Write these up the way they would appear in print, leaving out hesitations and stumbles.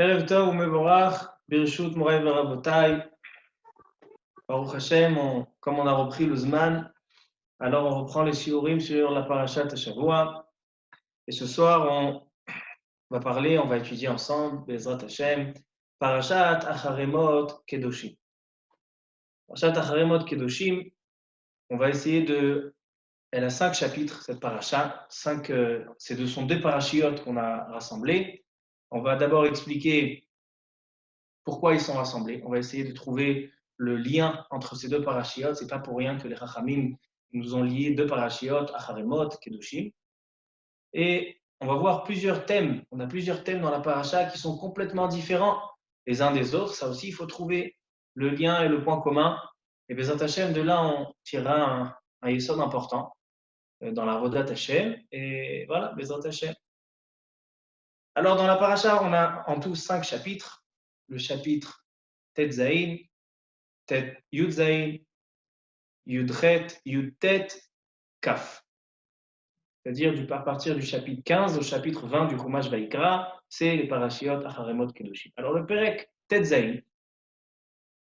Erev Tov u'Mevorach, Birshut Moray Verabotai. Baruch Hashem, comme on a repris le Zman, alors on reprend les shiurim sur la Parashat Hashavua. Et ce soir, on va étudier ensemble, Bezrat Hashem, Parashat Acharemot Kedoshim. Parashat Acharemot Kedoshim, on va essayer de... Elle a 5 chapitres, cette parasha. Ce sont 2 parashiotes qu'on a rassemblés. On va d'abord expliquer pourquoi ils sont rassemblés. On va essayer de trouver le lien entre ces 2 parashiotes. Ce n'est pas pour rien que les Chachamim nous ont lié 2 parashiotes, Acharemot, Kedoshim. Et on va voir plusieurs thèmes. On a plusieurs thèmes dans la parasha qui sont complètement différents les uns des autres. Ça aussi, il faut trouver le lien et le point commun. Et Bezrat Hashem, de là, on tirera un yesod important dans la Vodat Hashem. Et voilà, Bezrat Hashem. Alors, dans la parasha, on a en tout 5 chapitres. Le chapitre Tet Zayin, Yud Zayin, Yud Chet, Yud Tet, Kaf. C'est-à-dire à partir du chapitre 15 au chapitre 20 du Chumash Vaikra, c'est les parashiot Acharemot Kedoshim. Alors le Perek Tet Zayin,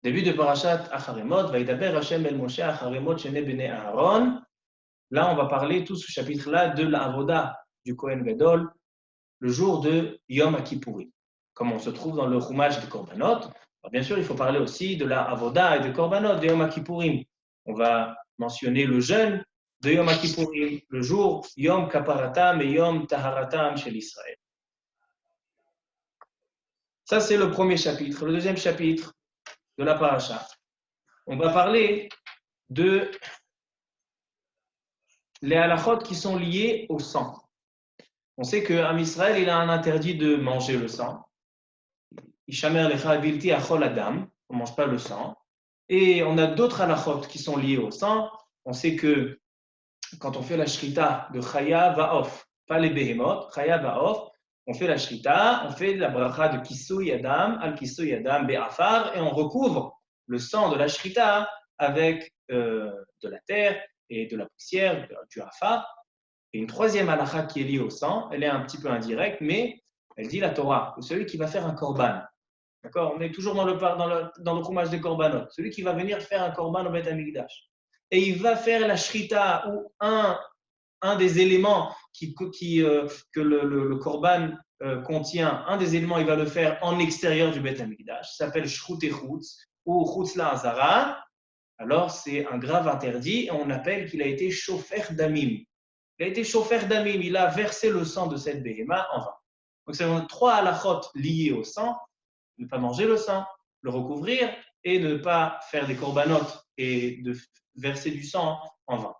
début de parashat Acharemot, Vaidaber Hashem el Moshe Acharemot Shene Bene Aaron. Là, on va parler tout ce chapitre-là de la avoda du Kohen Gadol, le jour de Yom Kippourim, comme on se trouve dans le Chumash de Korbanot. Alors, bien sûr, il faut parler aussi de la avoda et de Korbanot de Yom Kippourim. On va mentionner le jeûne de Yom Kippourim, le jour Yom Kaparatam et Yom Taharatam chez l'Israël. Ça, c'est le premier chapitre. Le deuxième chapitre de la parasha, on va parler de les halachot qui sont liés au sang. On sait qu'Am Israël, il a un interdit de manger le sang. Ishamer lecha bilti achol adam, on ne mange pas le sang. Et on a d'autres halachot qui sont liés au sang. On sait que quand on fait la shrita de Chaya Va'of, pas les behemoth, Chaya Va'of, on fait la shrita, on fait la bracha de Kisui Adam, al Kisui Adam Be'afar, et on recouvre le sang de la shrita avec de la terre et de la poussière, du afar. Et une troisième halakha qui est liée au sang, elle est un petit peu indirecte, mais elle dit la Torah, que celui qui va faire un korban, d'accord, on est toujours dans le Chumash des korbanot, celui qui va venir faire un korban au Beth Amikdash, et il va faire la shrita ou un des éléments que le korban contient, un des éléments, il va le faire en extérieur du Beth Amikdash, ça s'appelle shrut et chutz, ou chutz la azara. Alors c'est un grave interdit, et on appelle qu'il a été shofer damim. Il a été shofer damim, il a versé le sang de cette béhéma en vain. Donc c'est 3 halachot liés au sang, ne pas manger le sang, le recouvrir, et ne pas faire des korbanot et de verser du sang en vain.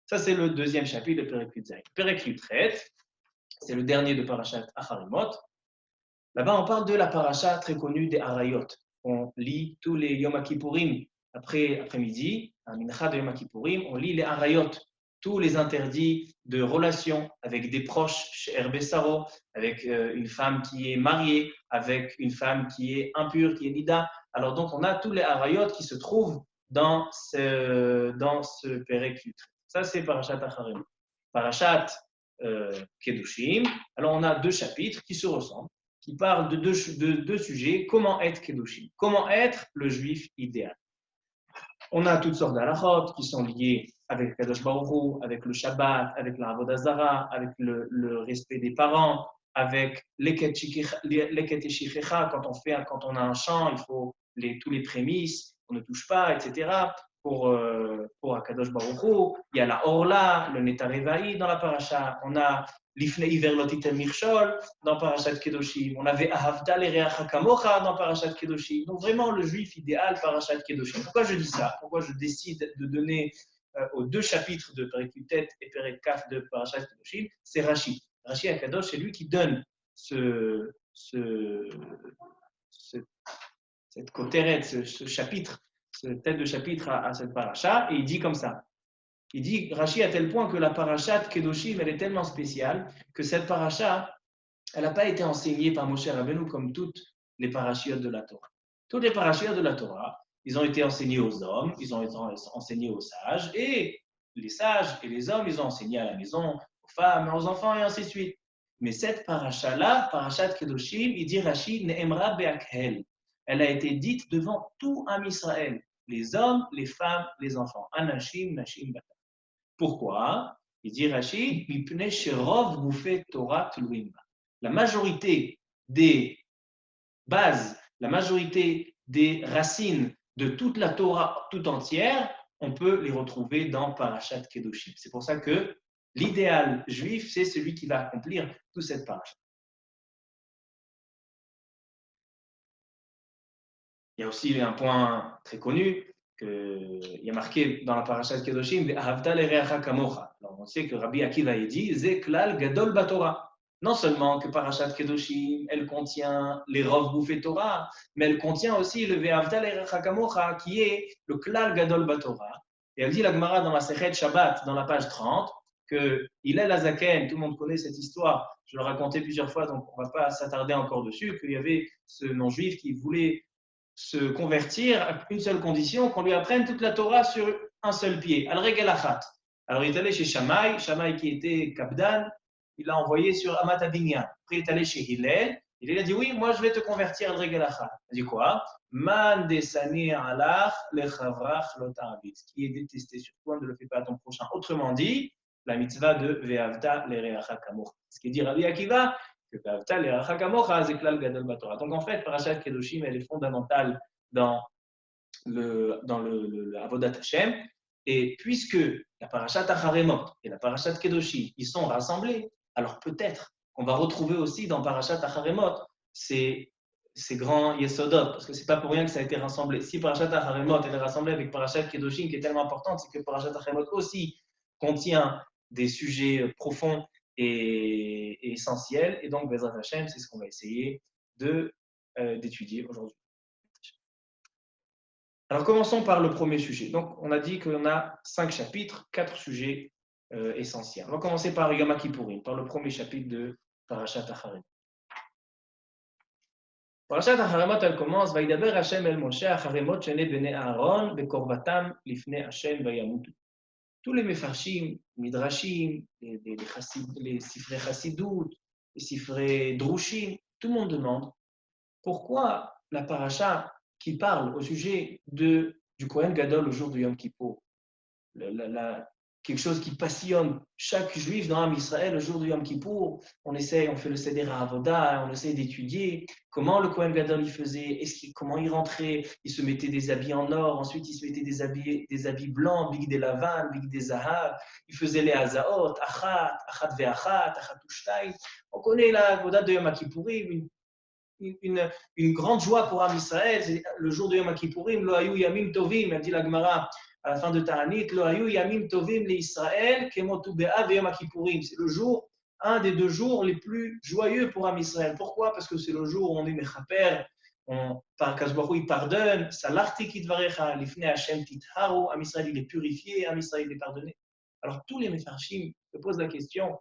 Ça, c'est le deuxième chapitre de Perek Yud Zayin. Perek Yud Chet, c'est le dernier de Parashat Acharemot. Là-bas, on parle de la parasha très connue des Arayot. On lit tous les Yom Kippourim après-midi, à Mincha de Yom Kippourim, on lit les Arayot, tous les interdits de relations avec des proches chez Herbe Saro, avec une femme qui est mariée, avec une femme qui est impure, qui est nida. Alors donc, on a tous les Arayot qui se trouvent dans ce Perek Yud. Ça, c'est Parashat Acharemot. Parashat Kedoshim. Alors, on a 2 chapitres qui se ressemblent, qui parlent de deux sujets. Comment être Kedoshim? Comment être le juif idéal? On a toutes sortes d'halachot qui sont liées avec Kadosh Baruch Hu, avec le Shabbat, avec la Avodah Zara, avec le respect des parents, avec l'eket shichecha, quand on a un champ, il faut tous les prémices, on ne touche pas, etc. Pour Akadosh Baruch Hu, il y a la Orla, le Netarevaï dans la paracha, on a l'Ifne Iver Lotitem Mirchol dans Parashat Kedoshim, on avait Ahavda l'Ereacha Kamocha dans Parashat Kedoshim. Donc vraiment le juif idéal, Parashat Kedoshim. Pourquoi je dis ça? Pourquoi je décide de donner aux 2 chapitres de Perek Yud Tet et Perek Kaf de Parashat Kedoshim? C'est Rashi. Rashi Akadosh, c'est lui qui donne cette koteret, ce chapitre, cette tête de chapitre à cette paracha, et il dit comme ça. Il dit, Rashi, à tel point que la parashat Kedoshim, elle est tellement spéciale que cette paracha, elle n'a pas été enseignée par Moshe Rabbeinu comme toutes les parashiotes de la Torah. Toutes les parashiotes de la Torah, ils ont été enseignés aux hommes, ils ont été enseignés aux sages, et les sages et les hommes, ils ont enseigné à la maison, aux femmes, aux enfants, et ainsi de suite. Mais cette paracha-là, parachat Kedoshim, il dit Rashi, Ne'emra be'akhel. Elle a été dite devant tout Am Israël, les hommes, les femmes, les enfants. Anashim, Nashim, Batam. Pourquoi? Il dit Rashi, Mipnei sherov gufei Torah tluim ba. La majorité des bases, la majorité des racines de toute la Torah tout entière, on peut les retrouver dans Parashat Kedoshim. C'est pour ça que l'idéal juif, c'est celui qui va accomplir toute cette paracha. Il y a aussi un point très connu qu'il y a marqué dans la Parashat Kedoshim, Ahavta l'ereacha kamocha. Alors on sait que Rabbi Akiva dit, Ze klal gadol batorah. Non seulement que Parashat Kedoshim, elle contient les Rov Boufé Torah, mais elle contient aussi le Ve'avta l'ereacha kamocha, qui est le klal gadol batorah. Et elle dit la Gemara dans la Sechet Shabbat, dans la page 30, que Hillel Azaken, tout le monde connaît cette histoire, je l'ai raconté plusieurs fois, donc on ne va pas s'attarder encore dessus, qu'il y avait ce non-juif qui voulait se convertir à une seule condition, qu'on lui apprenne toute la Torah sur un seul pied, al-regel achat. Alors il est allé chez Shammai, Shammai qui était Kabdan, il l'a envoyé sur Amat Adinyan. Après il est allé chez Hillel, il a dit oui, moi je vais te convertir al-regel achat. Il a dit quoi? Man desani alach lechavrach lotarabit. Ce qui est détesté sur toi, ne le fais pas à ton prochain. Autrement dit, la mitzvah de ve'avta l'ereacha kamocha. Ce qui dit Rabbi Akiva, donc en fait, Parashat Kedoshim, elle est fondamentale dans le Avodat Hashem. Et puisque la Parashat Acharemot et la Parashat Kedoshim, ils sont rassemblés, alors peut-être qu'on va retrouver aussi dans Parashat Acharemot ces grands Yesodot, parce que c'est pas pour rien que ça a été rassemblé. Si Parashat Acharemot est rassemblée avec Parashat Kedoshim, qui est tellement importante, c'est que Parashat Acharemot aussi contient des sujets profonds et essentiel. Et donc, Bezrat Hashem, c'est ce qu'on va essayer d'étudier aujourd'hui. Alors, commençons par le premier sujet. Donc, on a dit qu'on a 5 chapitres, 4 sujets essentiels. On va commencer par Yom Kippourim, par le premier chapitre de Parashat Acharemot. Parashat Acharemot, elle commence Vaidaber Hashem el Moshe Acharemot shene bnei Aaron bekorbatam lifnei Hashem vayamutu. Tous les Mefarshim, Midrashim, les Sifrei Chassidut, les Sifrei Drushim, tout le monde demande pourquoi la paracha qui parle au sujet du Kohen Gadol au jour du Yom Kippour, quelque chose qui passionne chaque juif dans l'âme Israël le jour du Yom Kippour, on fait le Seder HaAvodah, on essaie d'étudier comment le Kohen Gadol il faisait, comment il rentrait, il se mettait des habits en or, ensuite il se mettait des habits blancs, big des lavan, big des zahav, il faisait les hazaot, achat ve'achat, achat ushtaim. On connaît la Avodah de Yom Kippourim, une grande joie pour Am Israël, le jour de Yom Kippourim, lo hayu yamim tovim, a dit la Gemara à la fin de Ta'anit, lo hayu yamim tovim le Israël, kemotu be'av Yom Kippourim. C'est le jour, un des 2 jours les plus joyeux pour Am Israël. Pourquoi? Parce que c'est le jour où on est mechaper, par Kazbahu il pardonne, salarti kitvarecha, lifnei Hashem titharu, Am Israël il est purifié, Am Israël il est pardonné. Alors tous les mefarshim se posent la question,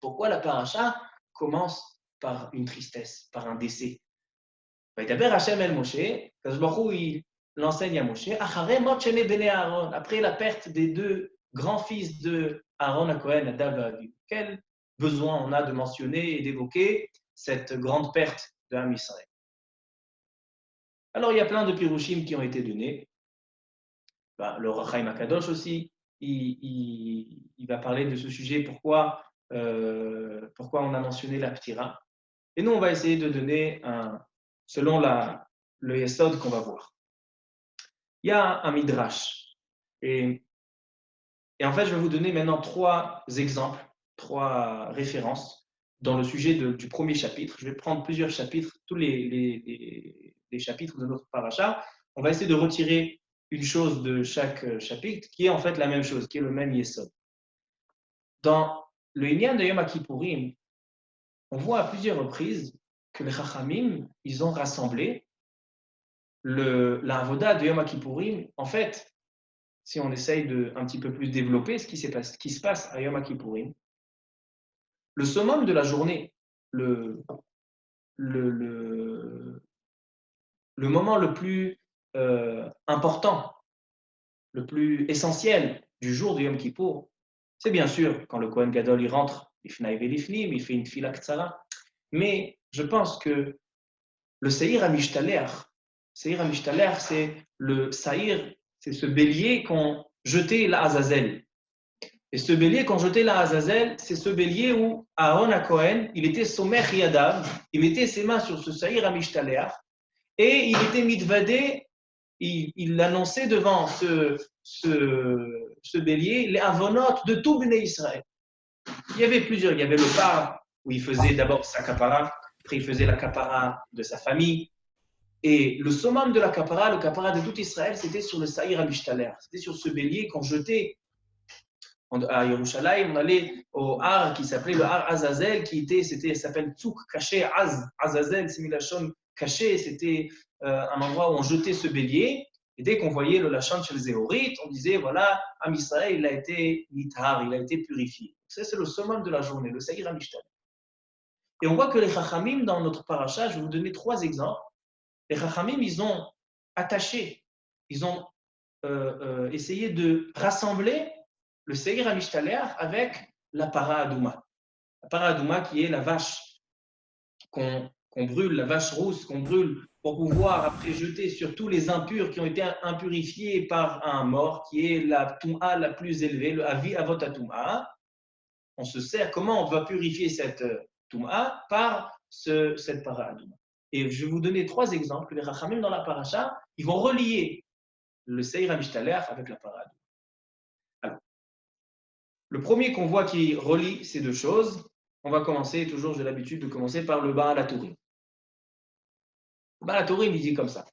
pourquoi la paracha commence par une tristesse, par un décès? Vaidaber Hashem el Moshe, Kazbahu il l'enseigne à Moshe, après la perte des 2 grands fils de Aaron à Cohen, Nadav et Avihu. Quel besoin on a de mentionner et d'évoquer cette grande perte de Am Israël? Alors il y a plein de pirushim qui ont été donnés. Le Rachaim Akadosh aussi, il va parler de ce sujet, pourquoi on a mentionné la Ptira. Et nous, on va essayer de donner selon le Yesod qu'on va voir. Il y a un midrash. Et en fait, je vais vous donner maintenant 3 exemples, 3 références dans le sujet du premier chapitre. Je vais prendre plusieurs chapitres, tous les chapitres de notre paracha. On va essayer de retirer une chose de chaque chapitre qui est en fait la même chose, qui est le même Yesod. Dans le Inyan de Yom Kippourim, on voit à plusieurs reprises que les Chachamim, ils ont rassemblé la Avoda de Yom Kippourim. En fait, si on essaye de un petit peu plus développer ce qui se passe à Yom Kippourim, le summum de la journée, le moment le plus important, le plus essentiel du jour de Yom Kippour, c'est bien sûr quand le Kohen Gadol il rentre Lifnai velifnim, il fait une fila ktsara. Mais je pense que le Seir Amishtaler, c'est le Saïr, c'est ce bélier qu'ont jeté la Azazel. Et ce bélier qu'ont jeté la Azazel, c'est ce bélier où Aaron à Cohen, il était sommer yadav, il mettait ses mains sur ce Saïr Amishtaler, et il était mitvadé, il annonçait devant ce bélier les avonotes de tout Bnei Israël. Il y avait plusieurs, il y avait le par où il faisait d'abord sa kapara, après il faisait la kapara de sa famille, et le summum de la kapara, le kapara de tout Israël, c'était sur le Saïr Amishtaler, c'était sur ce bélier qu'on jetait à Yerushalayim. On allait au Har qui s'appelait le Har Azazel, ça s'appelle Tzouk caché Azazel, c'est Milachon caché, c'était un endroit où on jetait ce bélier. Et dès qu'on voyait le Lachon chez les Zéhorites, on disait voilà, Am Israël, il a été nithar, il a été purifié. Ça, c'est le summum de la journée, le Saïr Amishtaler. Et on voit que les Chachamim, dans notre paracha, je vais vous donner 3 exemples. Les Chachamim, ils ont attaché, ils ont essayé de rassembler le Seir Amishtaler avec la para adouma. La para adouma qui est la vache qu'on brûle, la vache rousse qu'on brûle pour pouvoir après jeter sur tous les impurs qui ont été impurifiés par un mort, qui est la touma la plus élevée, le avi avot touma. On se sert, comment on va purifier cette touma? Par cette para adouma. Et je vais vous donner 3 exemples. Les Rachamim dans la paracha, ils vont relier le Seir Amishtaler avec la para adouma. Alors, le premier qu'on voit qui relie ces 2 choses, on va commencer, toujours j'ai l'habitude de commencer par le Baal HaTurim. Le Baal HaTurim, il dit comme ça.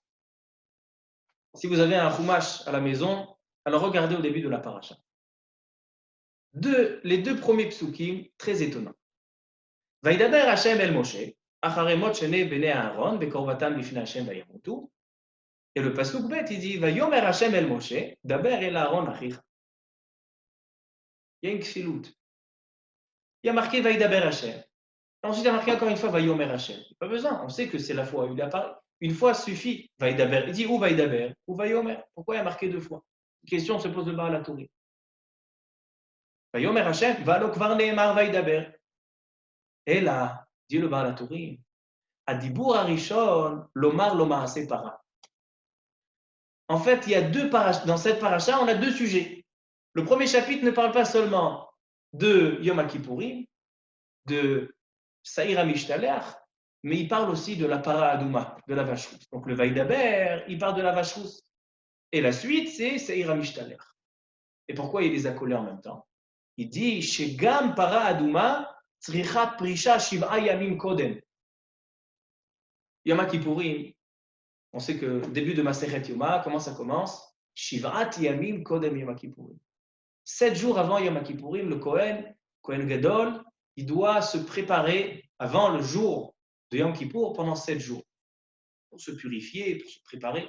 Si vous avez un chumash à la maison, alors regardez au début de la paracha. Les 2 premiers psukim, très étonnants. Vaidaber Hashem el Moshe, achare mot shene bnei Aaron, bekorvatam bifnei Hashem vayamutu. Et le pasuk bet, il dit Vayomer Hashem el Moshe, daber el Aaron achicha. Il y a une kfilout. Il y a marqué Vaïdaber Hashem. Ensuite, il y a marqué encore une fois Vayomer Hashem. Pas besoin, on sait que c'est la fois où il apparaît. Une fois suffit. Vaïdaber. Il dit où Vaïdaber ou Vayomer. Pourquoi il y a marqué 2 fois? Une question se pose de Baal HaTurim. Vayomer Hashem, Valo kvar neemar Vaïdaber. Et là, dit le Baal HaTurim, Adibur Arishon, Lomar Lomar Para. En fait, il y a 2 parachas. Dans cette paracha, on a 2 sujets. Le premier chapitre ne parle pas seulement de Yom Kippourim, de Saïr Amishtaler, mais il parle aussi de la para adouma, de la vache rousse. Donc le Vaïdaber, il parle de la vache rousse. Et la suite, c'est Saïr Amishtaler. Et pourquoi il les a collés en même temps? Il dit Shegam para adouma, tzrichat prisha shiv'a yamim kodem. Yom Kippourim, on sait que début de Masechet Yoma, comment ça commence? Shiv'at yamim kodem Yom Kippourim. 7 jours avant Yom Kippourim, le Kohen Gadol, il doit se préparer avant le jour de Yom Kippour pendant 7 jours pour se purifier, pour se préparer.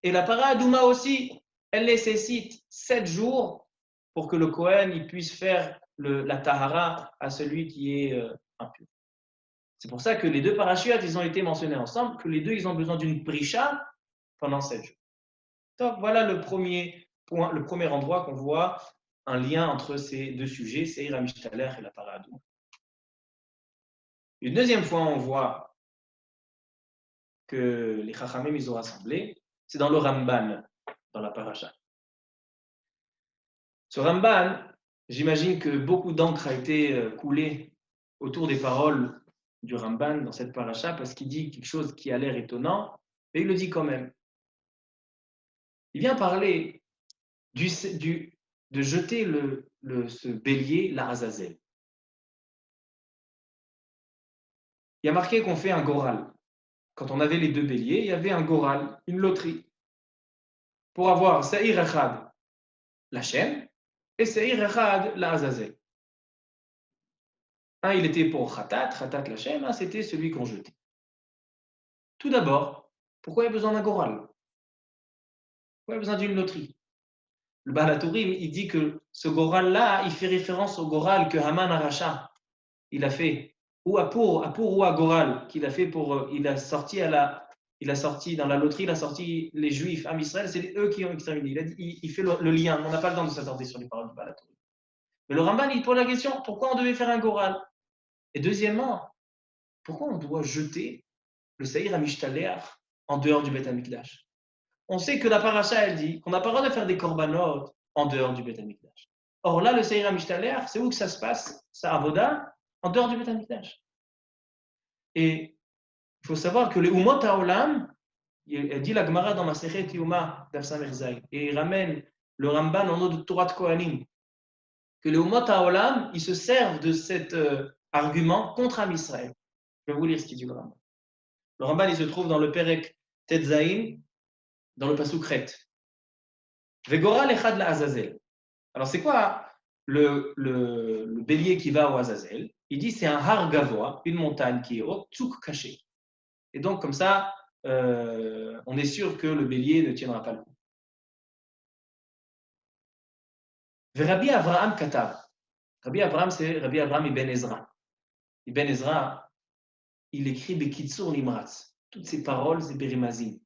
Et la para adouma aussi, elle nécessite 7 jours pour que le Kohen il puisse faire la tahara à celui qui est impur. C'est pour ça que les 2 parachutes, ils ont été mentionnés ensemble, que les 2, ils ont besoin d'une prisha pendant 7 jours. Donc voilà le premier point, le premier endroit qu'on voit un lien entre ces 2 sujets, Seir Amishtaler et la para adouma. Une deuxième fois, on voit que les Chachamim, ils ont rassemblé, c'est dans le Ramban, dans la paracha. Ce Ramban, j'imagine que beaucoup d'encre a été coulée autour des paroles du Ramban dans cette paracha, parce qu'il dit quelque chose qui a l'air étonnant, mais il le dit quand même. Il vient parler de jeter ce bélier, la Azazel. Il y a marqué qu'on fait un goral. Quand on avait les 2 béliers, il y avait un goral, une loterie, pour avoir Seir Echad, la Shem, et Seir Echad, la Azazel. Un, il était pour Khatat la Shem, un, c'était celui qu'on jetait. Tout d'abord, pourquoi il y a besoin d'un goral? Pourquoi il y a besoin d'une loterie? Le Baal HaTurim, il dit que ce goral-là, il fait référence au goral que Haman Aracha, il a fait. Ou à Pour ou à Goral, qu'il a fait pour. Il a sorti dans la loterie, il a sorti les Juifs, Am Israël, c'est eux qui ont exterminé. Il fait le lien. On n'a pas le temps de s'attarder sur les paroles du Baal HaTurim. Mais le Ramban, il pose la question, pourquoi on devait faire un goral? Et deuxièmement, pourquoi on doit jeter le Saïr Amishtaléach en dehors du Beth Amikdash? On sait que la paracha, elle dit qu'on n'a pas le droit de faire des korbanot en dehors du Beth Amikdash. Or là, le Seir HaMishtalech, c'est où que ça se passe, ça avoda, en dehors du Beth Amikdash. Et il faut savoir que les Umot HaOlam, il dit la Gemara dans Masechet Yuma d'Afsamer Zay, et il ramène le Ramban en nom de Torah de Kohanim, que les Umot HaOlam, ils se servent de cet argument contre Am Israël. Je vais vous lire ce qu'il dit le Ramban. Le Ramban, il se trouve dans le Perek Tetzaïn, dans le Pasuk Ret. Vegora lechad la Azazel. Alors, c'est quoi le bélier qui va au Azazel? Il dit c'est un har gavoa, une montagne qui est haute, tsouk caché. Et donc, comme ça, on est sûr que le bélier ne tiendra pas le coup. Rabbi Avraham Katav. Rabbi Avraham, c'est Rabbi Avraham Ibn Ezra. Ibn Ezra, il écrit Bekitsur Nimratz. Toutes ces paroles, c'est Berimazim.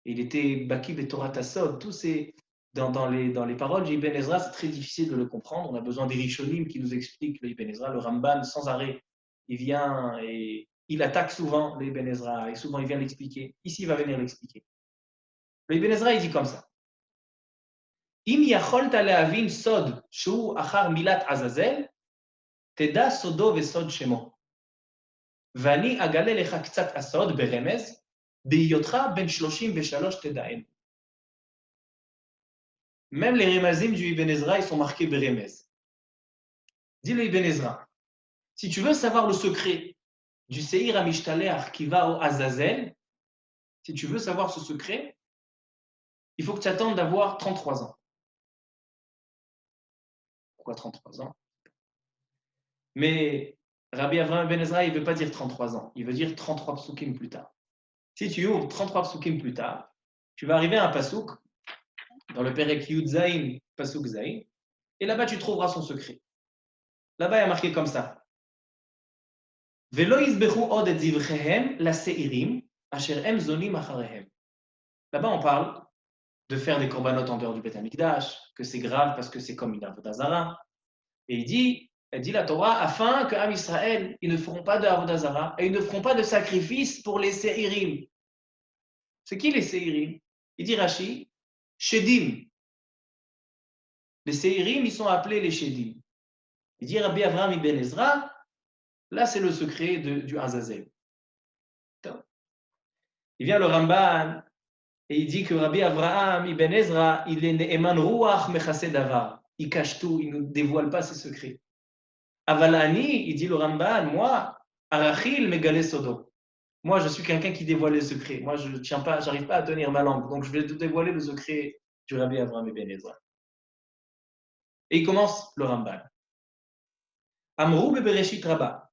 Il était Baki Betorat Asod. Tous ces. Dans les paroles d'Ibn Ezra, c'est très difficile de le comprendre. On a besoin des Rishonim qui nous expliquent l'Ibn Ezra. Le Ramban, sans arrêt, il vient et il attaque souvent l'Ibn Ezra et souvent il vient l'expliquer. Ici, il va venir l'expliquer. L'Ibn Ezra, il dit comme ça. Im yacholta le'avin sod shu achar milat azazel, teda sodo vesod shemo. Vani agale lecha ktsat asod beremez, beyotra ben 33 teda'en. Même les Remazim du Ibn Ezra, ils sont marqués Beremez. Dis le Ibn Ezra, si tu veux savoir le secret du Seir HaMishtalech qui va au Azazel, si tu veux savoir ce secret, il faut que tu attendes d'avoir 33 ans. Pourquoi 33 ans? Mais Rabbi Avraham Ibn Ezra, il ne veut pas dire 33 ans, il veut dire 33 psukim plus tard. Si tu ouvres 33 psukim plus tard, tu vas arriver à un pasuk, dans le Perek Yud Zayin, pasuk Zayin, et là-bas tu trouveras son secret. Là-bas, il y a marqué comme ça. Velo yizbechu od et zivchehem la seirim asher em zonim acharehem. Là-bas, on parle de faire des korbanot en dehors du Beth Amikdash, que c'est grave parce que c'est comme une avodah zara. Et elle dit la Torah, afin que Am Israël, ils ne feront pas de avodah zara et ils ne feront pas de sacrifice pour les seirim. C'est qui les seirim? Il dit Rashi, shedim. Les seirim, ils sont appelés les shedim. Il dit Rabbi Avraham Ibn Ezra, là, c'est le secret du Azazel. Il vient le Ramban et il dit que Rabbi Avraham Ibn Ezra, il est Ne'eman Ruach Mechaseh Davar. Il cache tout, il ne dévoile pas ses secrets. Avalani, il dit le Ramban, moi, Arachil Megale Sodo. Moi, je suis quelqu'un qui dévoile les secrets. Moi, je tiens pas, j'arrive pas à tenir ma langue. Donc, je vais dévoiler le secret du Rabbi Avraham Ibn Ezra. Et il commence le Ramban. Amrou Bebereshit Rabba.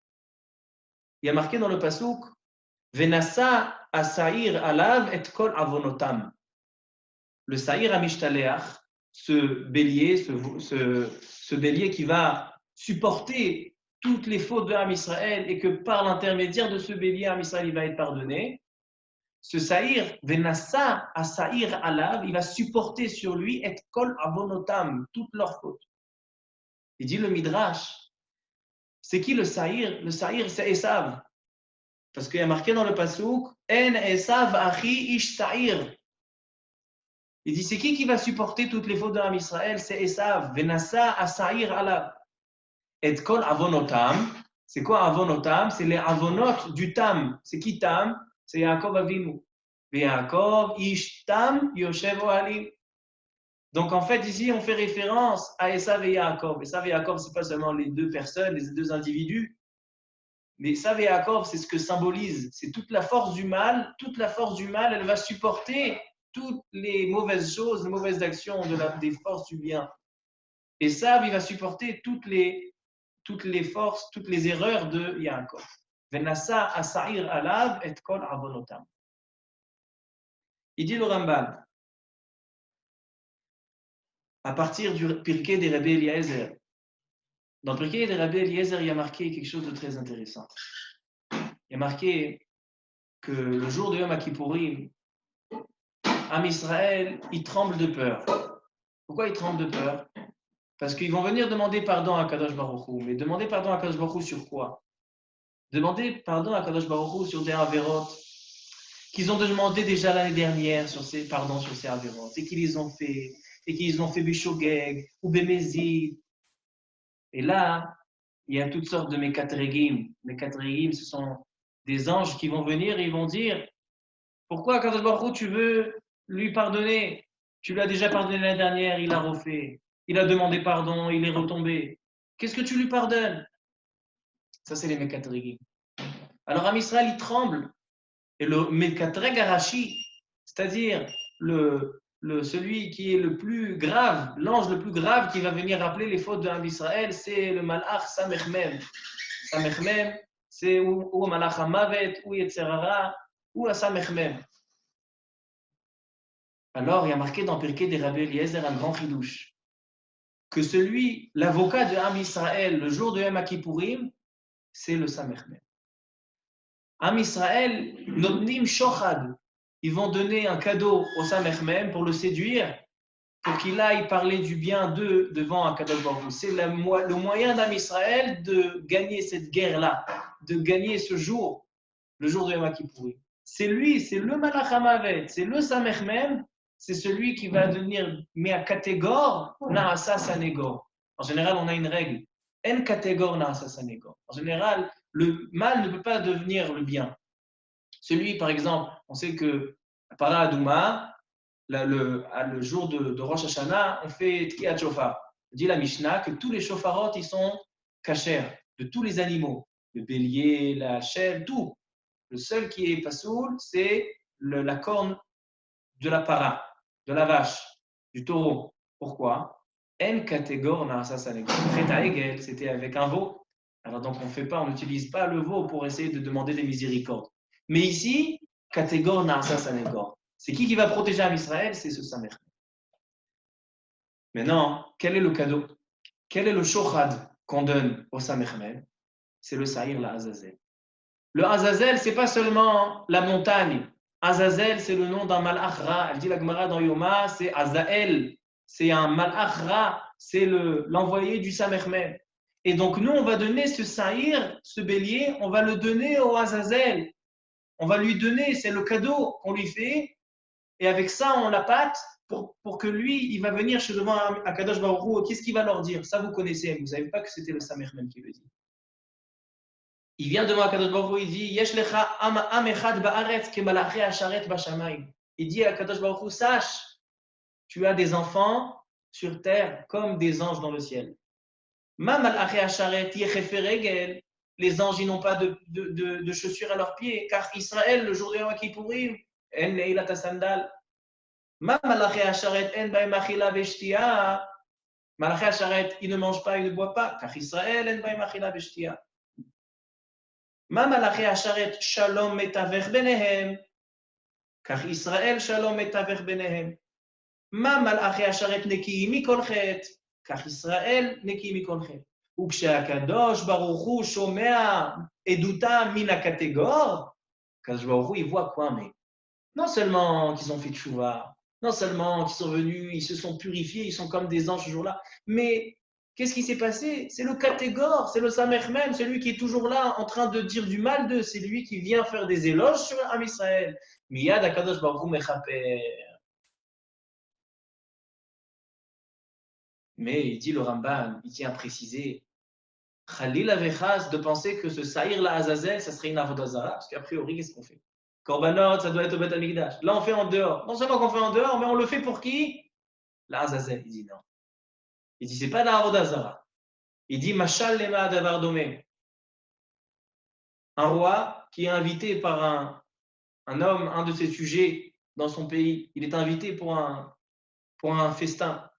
Il y a marqué dans le pasuk Venasa asaïr alav et kol avonotam. Le saïr amishtaléach, ce bélier, ce bélier qui va supporter toutes les fautes de Am Israël et que par l'intermédiaire de ce bélier, Am Israël il va être pardonné. Ce saïr, Venasa asaïr alav, il va supporter sur lui et kol avonotam, toutes leurs fautes. Il dit le Midrash, c'est qui le saïr? Le saïr, c'est Esav. Parce qu'il y a marqué dans le pasuk, En Esav achi ish saïr. Il dit, c'est qui va supporter toutes les fautes d'Am Israël? C'est Esav. Venasa asaïr alav. Et kol avonotam. C'est quoi avonotam? C'est les avonot du tam. C'est qui tam? C'est Yaakov Avinu. Yaakov ish tam yoshev ohalim. Donc en fait, ici, on fait référence à Esav et Yaakov. Esav et Yaakov, ce n'est pas seulement les deux personnes, les deux individus. Mais Esav et Yaakov, c'est ce que symbolise. C'est toute la force du mal. Toute la force du mal, elle va supporter toutes les mauvaises choses, les mauvaises actions des forces du bien. Esav, il va supporter toutes les forces, toutes les erreurs de Yaakov. Venasa asaïr alav et kol avonotam. Il dit le Ramban, à partir du Pirkei des Rabbi Eliezer. Dans le Pirkei des Rabbi Eliezer, il y a marqué quelque chose de très intéressant. Il y a marqué que le jour de Yom Kippourim, Am Israël, il tremble de peur. Pourquoi il tremble de peur? Parce qu'ils vont venir demander pardon à Kadosh Baruch Hu. Mais demander pardon à Kadosh Baruch Hu sur quoi? Demander pardon à Kadosh Baruch Hu sur des avérotes qu'ils ont demandé déjà l'année dernière sur ces avérotes et qu'ils les ont fait, et qu'ils ont fait Bishogeg ou Bémézid. Et là, il y a toutes sortes de Mekatregim. Mekatregim, ce sont des anges qui vont venir et ils vont dire pourquoi Kadosh Baruch Hu, tu veux lui pardonner? Tu lui as déjà pardonné l'année dernière, il a refait. Il a demandé pardon, il est retombé. Qu'est-ce que tu lui pardonnes? Ça, c'est les Mekatrégim. Alors, Am Israël, il tremble. Et le Mekatreg Arashi, c'est-à-dire celui qui est le plus grave, l'ange le plus grave qui va venir rappeler les fautes de Am Israël, c'est le Malach Samechmem. Samechmem, c'est ou Malach Hamavet, ou Yetzerara, ou Samechmem. Alors, il y a marqué dans Pirkei des Rabbi Eliezer un grand chidouche, que celui, l'avocat de Am Israël, le jour de Yom Kippourim, c'est le Samechmem. Am Israël, Notnim Shochad, ils vont donner un cadeau au Samechmem pour le séduire, pour qu'il aille parler du bien d'eux devant Akadosh Baruch Hu. C'est le moyen d'Am Israël de gagner cette guerre-là, de gagner ce jour, le jour de Yom Kippourim. C'est lui, c'est le Malach Hamavet, c'est le Samechmem, c'est celui qui va devenir Mea Kategor, Naasa Sanegor. En général, on a une règle. En Kategor, Naasa Sanegor. En général, le mal ne peut pas devenir le bien. Celui, par exemple, on sait que par la Adouma, le jour de Rosh Hashanah, on fait Tkiyat Shofar. Dit la Mishnah que tous les shofarot, ils sont kashers, de tous les animaux. Le bélier, la chèvre, tout. Le seul qui est pasoul, c'est la corne de la para, de la vache, du taureau. Pourquoi? En catégor narasa sanegor. Chet Egel, c'était avec un veau. Alors donc on n'utilise pas le veau pour essayer de demander des miséricordes. Mais ici, catégor narasa sanegor. C'est qui va protéger Am Israël? C'est ce Samer. Maintenant, quel est le cadeau? Quel est le shochad qu'on donne au Samermen? C'est le Saïr, la Azazel. Le Azazel, c'est pas seulement la montagne. Azazel, c'est le nom d'un malach ra. Elle dit la Gemara dans Yoma, c'est Azael. C'est un malach ra, c'est l'envoyé du Samermen. Et donc, nous, on va donner ce saïr, ce bélier, on va le donner au Azazel. On va lui donner, c'est le cadeau qu'on lui fait. Et avec ça, on l'appâte pour que lui, il va venir chez devant Akadosh Baruch Hu. Qu'est-ce qu'il va leur dire? Ça, vous connaissez. Vous ne savez pas que c'était le Samermen qui le dit. Il vient devant Akadosh Baruch Hu, il dit Yesh lecha am echad ba'aretz ke malachi asharet b'shamayim. Il dit à Akadosh Baruch Hu, sache, tu as des enfants sur terre comme des anges dans le ciel. Ma malachi asharet yechefer regel. Les anges, ils n'ont pas de chaussures à leurs pieds, car Israël, le jour de Yom Kippourim, en leilat sandal. Ma malachi asharet en ba'im achila veshtia. Malachi asharet, ils ne mangent pas, ils ne boivent pas, car Israël en ba'im achila veshtia. Ma malachi asharet shalom metaver benehem, car Israël shalom metaver benehem. Ma malachi asharet neki mikol chet, car Israël neki mikol chet. וכשהקדוש ברוך הוא שומע עדותם מן הקטגור, הקדוש ברוך הוא, il voit quoi, mais non seulement qu'ils ont fait tchouva, non seulement qu'ils sont venus, ils se sont purifiés, ils sont comme des anges ce jour-là, mais qu'est-ce qui s'est passé? C'est le catégore, c'est le Samermen, celui qui est toujours là en train de dire du mal d'eux, c'est lui qui vient faire des éloges sur Am Israël. Miyad HaKadosh Baruch Hu mechaper. Mais il dit le Ramban, il tient à préciser, Khalil Avechas, de penser que ce Saïr la Azazel, ça serait une Avodazara, parce qu'a priori, qu'est-ce qu'on fait? Korbanot, ça doit être au Beth Amikdash. Là, on fait en dehors. Non seulement qu'on fait en dehors, mais on le fait pour qui? La Azazel. Il dit non. Il dit, c'est pas la Avodazara. Il dit, Machal lema davar domé. Un roi qui est invité par un homme, un de ses sujets dans son pays, il est invité pour un festin.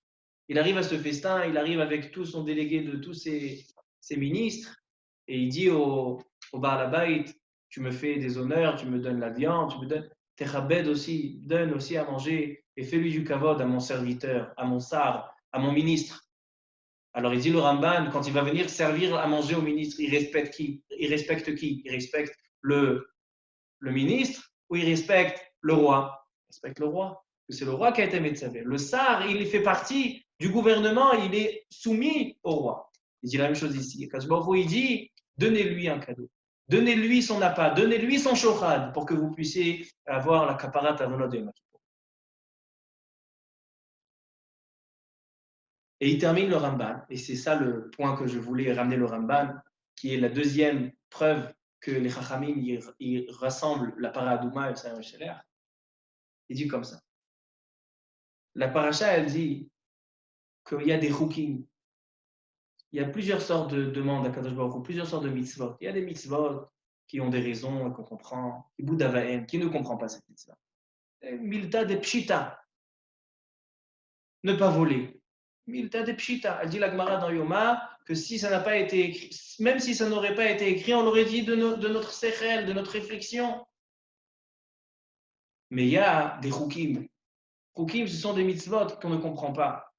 Il arrive à ce festin, il arrive avec tout son délégué de tous ses ministres, et il dit au Baal Habayit, tu me fais des honneurs, tu me donnes la viande, tu me donnes Techabed aussi, donne aussi à manger, et fais-lui du kavod à mon serviteur, à mon sar, à mon ministre. Alors il dit le Ramban, quand il va venir servir à manger au ministre, il respecte qui? Il respecte qui? Il respecte le ministre ou il respecte le roi? Il respecte le roi. C'est le roi qui a été Metzavé. Le sar, il fait partie du gouvernement, il est soumis au roi. Il dit la même chose ici. Akadosh Baruch Hu, il dit, donnez-lui un cadeau. Donnez-lui son appât, donnez-lui son shochad pour que vous puissiez avoir la kaparat avonot de Yom Kippur. Et il termine le Ramban, et c'est ça le point que je voulais ramener le Ramban, qui est la deuxième preuve que les Chachamim ils rassemblent la Paradouma et le Saïr Micheler. Il dit comme ça. La paracha, elle dit qu'il y a des chukim. Il y a plusieurs sortes de demandes à Kadosh Baruch Hu, plusieurs sortes de mitzvot. Il y a des mitzvot qui ont des raisons et qu'on comprend. Et Boudavaem, qui ne comprend pas cette mitzvah. Milta de pshita. Ne pas voler. Milta de pshita. Elle dit la Gemara dans Yoma que si ça n'a pas été écrit, même si ça n'aurait pas été écrit, on l'aurait dit de notre sechel, de notre réflexion. Mais il y a des chukim. Chukim, ce sont des mitzvot qu'on ne comprend pas.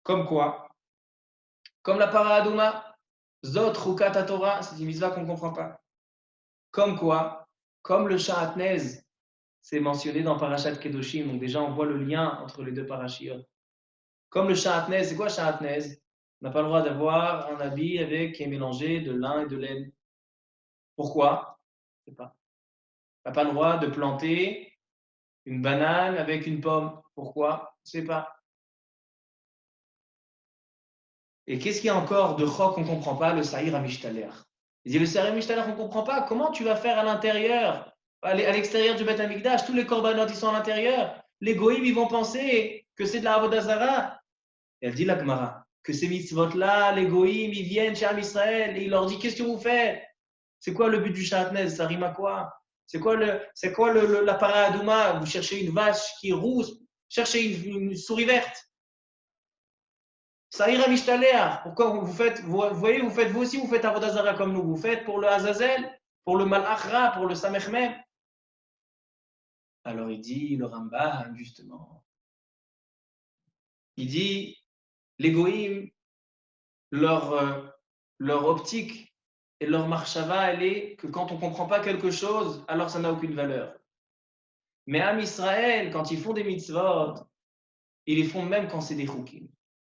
Comme quoi? Comme la paradouma. Zot chukat Torah, c'est une mitzvah qu'on ne comprend pas. Comme quoi? Comme le sha'atnez, c'est mentionné dans Parashat Kedoshim. Donc déjà, on voit le lien entre les deux parashiot. Comme le sha'atnez, c'est quoi sha'atnez? On n'a pas le droit d'avoir un habit qui est mélangé de lin et de laine. Pourquoi? Je ne sais pas. On n'a pas le droit de planter une banane avec une pomme. Pourquoi? Je ne sais pas. Et qu'est-ce qu'il y a encore de chok qu'on ne comprend pas? Le Saïr Amishtaler. Il dit le Saïr Amishtaler, on ne comprend pas. Comment tu vas faire à l'intérieur, à l'extérieur du Beth Amikdash, tous les korbanot, ils sont à l'intérieur. Les goïms, ils vont penser que c'est de la Avodah Zarah. Et elle dit la Gemara, que ces mitzvot-là, les goïms, ils viennent chez Am Israël et il leur dit, qu'est-ce que vous faites? C'est quoi le but du Shatnez? Ça rime à quoi? C'est quoi la paradouma? Vous cherchez une vache qui est rousse, cherchez une souris verte. Saïra Mishtaléa, pourquoi vous faites, vous voyez, vous aussi, vous faites Avodah Zarah comme nous, vous faites pour le Azazel, pour le Malachra, pour le Samechmem. Alors il dit, le Rambam, justement, il dit, les Goïm, leur optique et leur marchava, elle est que quand on ne comprend pas quelque chose, alors ça n'a aucune valeur. Mais Am Israël, quand ils font des mitzvot, ils les font même quand c'est des chukim.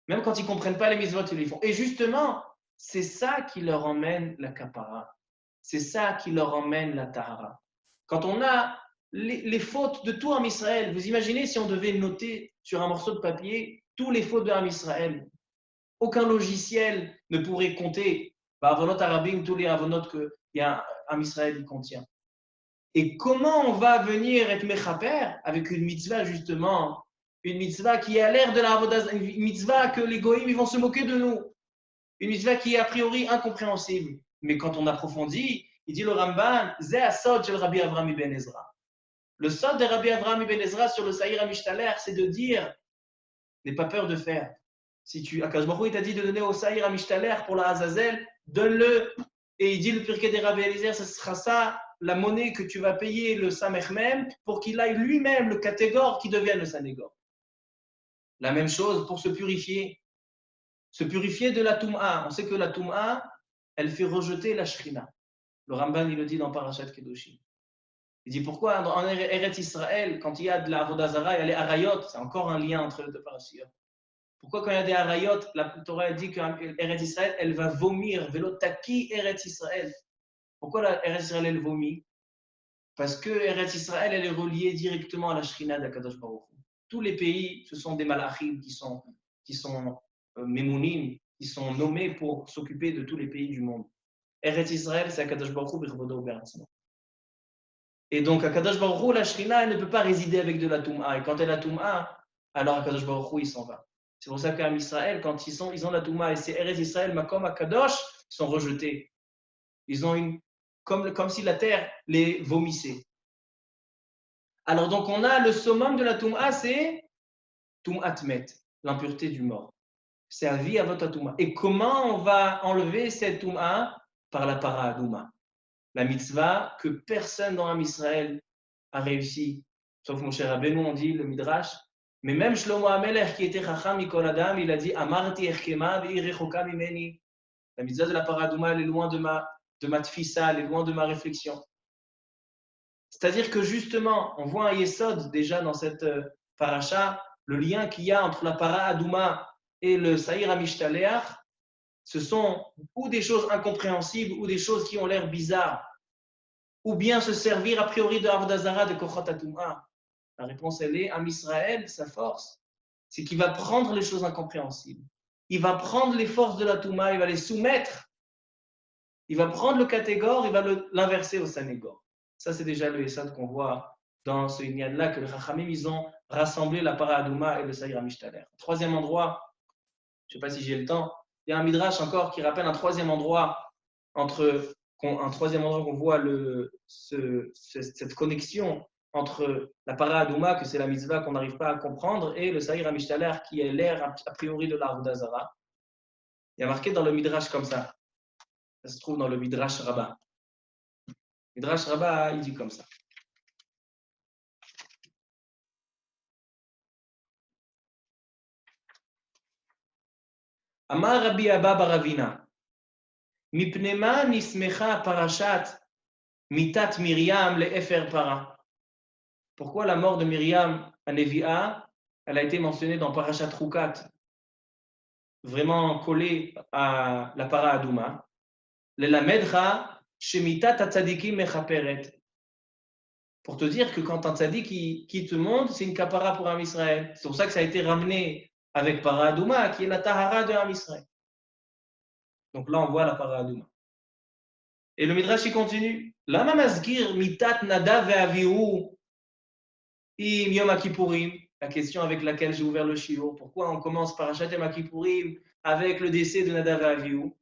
Même quand ils ne comprennent pas les mitzvot, ils les font. Et justement, c'est ça qui leur emmène la kapara. C'est ça qui leur emmène la tahara. Quand on a les fautes de tout Am Israël, vous imaginez si on devait noter sur un morceau de papier tous les fautes de Am Israël. Aucun logiciel ne pourrait compter Avonot Arabim, tous les Avonot que Am Israël contient. Et comment on va venir être mechaper avec une mitzvah justement, une mitzvah qui a l'air de la Avodah, une mitzvah que les goïms ils vont se moquer de nous, une mitzvah qui est a priori incompréhensible. Mais quand on approfondit, il dit le Ramban, Zeh asod shel Rabbi Avraham ibn Ezra. Le sod de Rabbi Avraham ibn Ezra sur le Saïr Amishtaler, c'est de dire, n'aie pas peur de faire. Si Akadosh Baruch Hu, il t'a dit de donner au Saïr Amishtaler pour la Azazel, donne-le. Et il dit le Pirkei des Rabbi Eliezer, ce sera ça la monnaie que tu vas payer le Samechmem pour qu'il aille lui-même le catégore qui devienne le Sanégor. La même chose pour se purifier de la Toum'a. On sait que la Toum'a, elle fait rejeter la Shrina. Le Ramban, il le dit dans Parashat Kedoshim. Il dit pourquoi en Eretz Israël, quand il y a de la Avodah Zarah, il y a les Arayot, c'est encore un lien entre les deux parashiot. Pourquoi quand il y a des Arayot, la Torah elle dit qu'Eretz Israël, elle va vomir, Velotaki Eretz Israël. Pourquoi la Eretz Israël, elle vomit? Parce que Eretz Israël, elle est reliée directement à la Shrina d'Akadosh Baruch Hu. Tous les pays, ce sont des malachim qui sont mémounim, qui sont nommés pour s'occuper de tous les pays du monde. Eretz Israël, c'est Akadosh Baruch Hu Birvodo Beratzmo. Et donc, Akadosh Baruch Hu, la Shrina, elle ne peut pas résider avec de la Toum'a. Et quand elle a la Toum'a, alors Akadosh Baruch Hu, il s'en va. C'est pour ça qu'en Israël, quand ils ont la Toum'a et c'est Eretz Israël, Makom Akadosh, ils sont rejetés. Ils ont comme si la terre les vomissait. Alors donc on a le summum de la Toum'a, c'est Toum'at Met, l'impureté du mort. C'est à vie à votre Toum'a. Et comment on va enlever cette Toum'a? Par la Paradouma. La mitzvah que personne dans Am Israël a réussi, sauf Moshe Rabbeinu, on dit, le Midrash. Mais même Shlomo HaMelech, qui était Chacham Mikol Adam, il a dit Amarti Echkema ve'irechoka mimeni. La mitzvah de la Paradouma, elle est loin de ma tfissa, elle est loin de ma réflexion. C'est-à-dire que justement, on voit un yesod déjà dans cette paracha, le lien qu'il y a entre la para Adouma et le Saïr Amishtaléach, ce sont ou des choses incompréhensibles ou des choses qui ont l'air bizarres, ou bien se servir a priori de Avodazara, de Kochot Adouma. La réponse, elle est, Am Israël, sa force, c'est qu'il va prendre les choses incompréhensibles. Il va prendre les forces de la Touma, il va les soumettre. Il va prendre le catégore, il va l'inverser au sanégore. Ça, c'est déjà le Essad qu'on voit dans ce Inyan-là, que les Chachamim, ils ont rassemblé la para Adouma et le Saïr Amishtaler. Troisième endroit, je ne sais pas si j'ai le temps, il y a un Midrash encore qui rappelle un troisième endroit qu'on voit cette connexion entre la para Adouma, que c'est la mitzvah qu'on n'arrive pas à comprendre, et le Saïr Amishtaler, qui est l'air a priori de l'Avodah Zara. Il y a marqué dans le Midrash comme ça. Ça se trouve dans le Midrash Rabbah. Midrash Rabbah, il dit comme ça. Amar Rabbi Abba Baravina. Mipnema nismecha parashat mitat Miriam le efer para. Pourquoi la mort de Myriam à Nevi'a, elle a été mentionnée dans Parashat Rukat, vraiment collée à la para Adouma. Le lamedcha shemitat tzadikim mechaperet. Pour te dire que quand un tzadik quitte le monde, c'est une kapara pour Am Israël. C'est pour ça que ça a été ramené avec para Adouma, qui est la tahara de Am Israël. Donc là, on voit la para Adouma. Et le Midrash, il continue. Lama mazgir mitat nadav ve'avihu im yom kippourim. La question avec laquelle j'ai ouvert le shiur. Pourquoi on commence par Parashat Yom Kippourim avec le décès de Nadav et Avihu?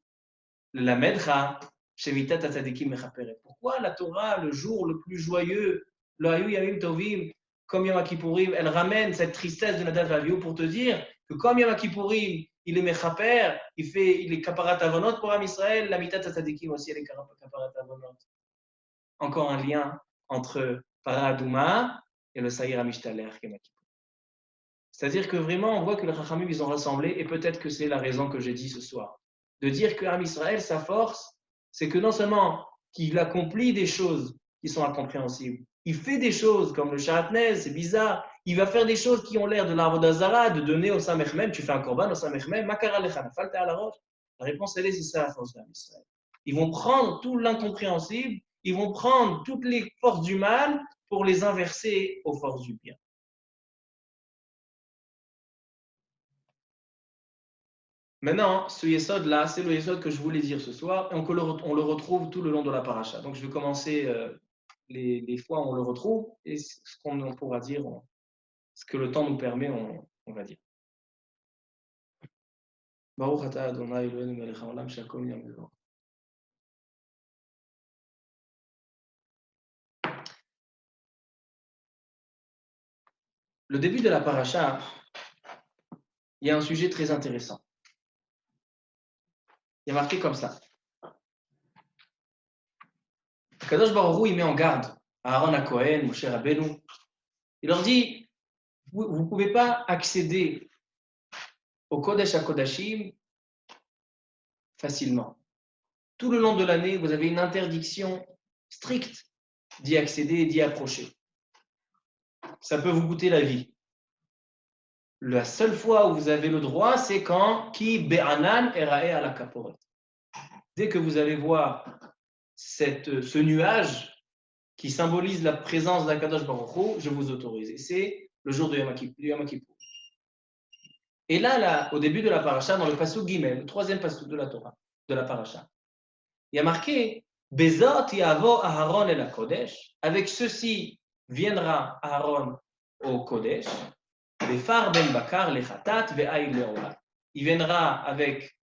Le lamedcha shemitat tzadikim mechaperet. Pourquoi la Torah, le jour le plus joyeux, le hayu yamim tovim, comme Yom Kippourim, elle ramène cette tristesse de Nadav et Avihu pour te dire que comme Yom Kippourim, il est mechaper, il est kaparat avonot pour Am Israël, la mitat tzadikim aussi, elle est kaparat avonot. Encore un lien entre para Adouma et le Saïr Amishtaler Yom Kippourim. C'est-à-dire que vraiment, on voit que les Chachamim, ils ont rassemblé, et peut-être que c'est la raison que j'ai dit ce soir, de dire que Am Israël, sa force, c'est que non seulement qu'il accomplit des choses qui sont incompréhensibles, il fait des choses comme le Shahatnez, c'est bizarre, il va faire des choses qui ont l'air de l'Avodah Zara, de donner au Samech Mem, tu fais un korban au Samech Mem, Makara lecha nafalta ala rosh. La réponse, elle est, c'est ça la force d'Am Israël. Ils vont prendre tout l'incompréhensible, ils vont prendre toutes les forces du mal pour les inverser aux forces du bien. Maintenant, ce yesod-là, c'est le yesod que je voulais dire ce soir, et on le retrouve tout le long de la paracha. Donc, je vais commencer les fois où on le retrouve, et ce qu'on pourra dire, ce que le temps nous permet, on va dire. Baruch atah Adonai Eloheinu melech haolam she'akol nהיה b'dvaro. Le début de la paracha, il y a un sujet très intéressant. Il y a marqué comme ça. Kadosh Baruch Hu, il met en garde Aaron HaKohen, Moshe Rabbeinu. Il leur dit, vous ne pouvez pas accéder au Kodesh HaKodashim facilement. Tout le long de l'année, vous avez une interdiction stricte d'y accéder et d'y approcher. Ça peut vous coûter la vie. La seule fois où vous avez le droit, c'est quand Ki be'anan erae ala kaporet. Dès que vous allez voir ce nuage qui symbolise la présence d'Akadosh Baruch Hu, je vous autorise. Et c'est le jour de Yom Kippur. Et là, au début de la paracha, dans le pasuk Gimel, le troisième pasuk de la Torah, de la paracha, il y a marqué Bezot yavo Aharon el Kodesh. Avec ceci viendra Aaron au Kodesh. Befar ben bakar lechatat ve'aïl le'olam. Il viendra avec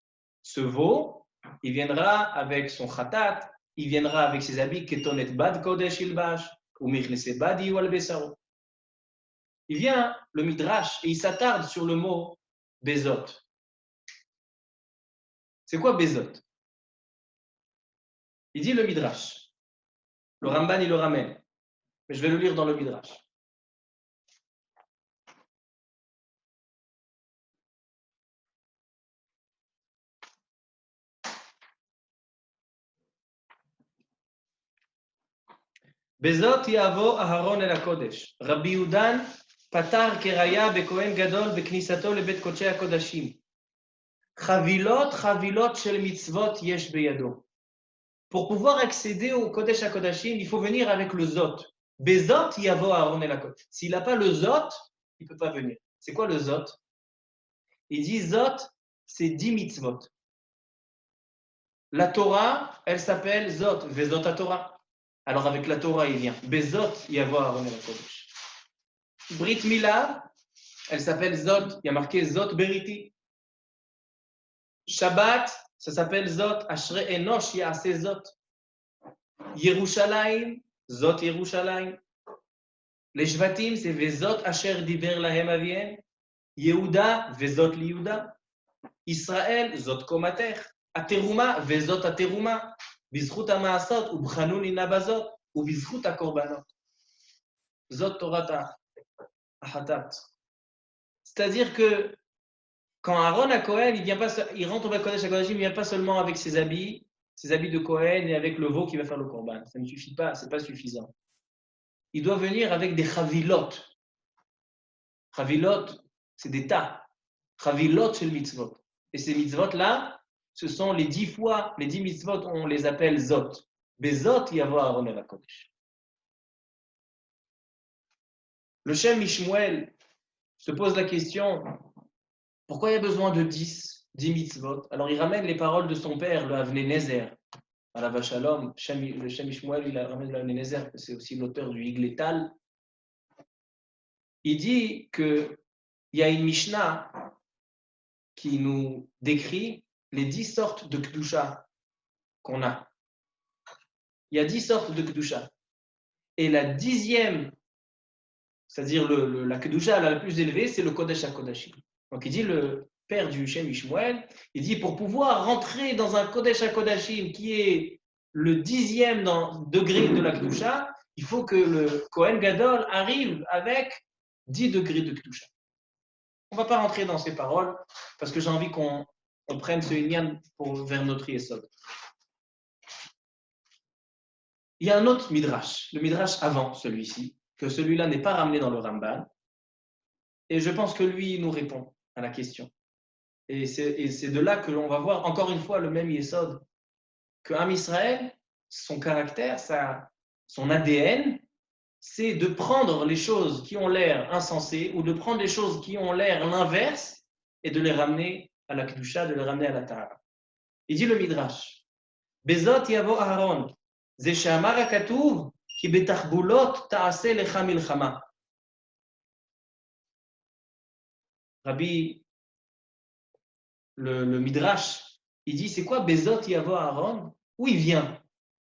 ce veau, il viendra avec son khatat, il viendra avec ses habits ketonet bad kodesh ilbash ou michnese badi ou al besaro. Il vient le midrash et il s'attarde sur le mot bezot. C'est quoi bezot? Il dit le midrash. Le Ramban il le ramène, mais je vais le lire dans le midrash. Bezot yavo Aharon el HaKodesh. Rabbi Yudan Patar keraya bekohen gadol beknisato lebet kodesh hakodashim. Chavilot shel mitzvot yesh beyado. Pour pouvoir accéder au Kodesh HaKodashim, il faut venir avec le Zot. Bezot yavo Aaron el HaKodesh. S'il n'a pas le Zot, il ne peut pas venir. C'est quoi le Zot? Il dit Zot, c'est 10 mitzvot. La Torah, elle s'appelle Zot, Vezot HaTorah. Alors avec la Torah, il vient. Bezot yavo Aaron el HaKodesh. Brit Mila, elle s'appelle Zot. Il y a marqué Zot Beriti. Shabbat, ça s'appelle Zot. Ashre Enosh Yaaseh Zot. Yerushalayim, Zot Yerushalayim. Les Shvatim, c'est Vezot Asher Diber Lahem Avien. Yehuda, Vezot Liuda. Israël, Zot Komater. Ateruma, Vezot Ateruma. Bizchut HaMaasot, Ubchanun Inabazot, ou Bizchut HaKorbanot. Zot Torah Ahatat. C'est-à-dire que quand Aaron à Kohen, il rentre au Kodesh HaKodashim, il ne vient pas seulement avec ses habits de Kohen et avec le veau qui va faire le korban. Ça ne suffit pas, ce n'est pas suffisant. Il doit venir avec des chavilot. Chavilot, c'est des tas. Chavilot, c'est le mitzvot. Et ces mitzvot-là, ce sont les 10 fois, les 10 mitzvot, on les appelle zot. Bezot, yavo Aaron el HaKodesh. Le Shem Mishmuel se pose la question, pourquoi il y a besoin de 10 mitzvot? Alors il ramène les paroles de son père, le Avnei Nezer. À la Vachalom, le Shem Mishmuel, il ramène le Avnei Nezer, c'est aussi l'auteur du Higletal. Il dit qu'il y a une Mishnah qui nous décrit les 10 sortes de Kedusha qu'on a. Il y a 10 sortes de Kedusha. Et la 10e, c'est-à-dire la Kedusha la plus élevée, c'est le Kodesh HaKodashim. Donc il dit, le père du Shem Mishmuel, il dit pour pouvoir rentrer dans un Kodesh HaKodashim qui est le 10e degré de la Kedusha, il faut que le Kohen Gadol arrive avec 10 degrés de Kedusha. On ne va pas rentrer dans ces paroles parce que j'ai envie qu'on prenne ce inyan vers notre yesod. Il y a un autre midrash, le midrash avant celui-ci, que celui-là n'est pas ramené dans le Ramban, et je pense que lui nous répond à la question. Et c'est de là que l'on va voir encore une fois le même yesod, que Am Israël, son caractère, son ADN, c'est de prendre les choses qui ont l'air insensées ou de prendre les choses qui ont l'air l'inverse et de les ramener à la Kedusha, de les ramener à la Tahara. Il dit le Midrash, Bezot yavo Aaron, ze she'amar hakatuv, ki betachbulot ta'aseh lecha milchama. Rabbi, le Midrash, il dit c'est quoi Bezot yavo Aaron? Où il vient?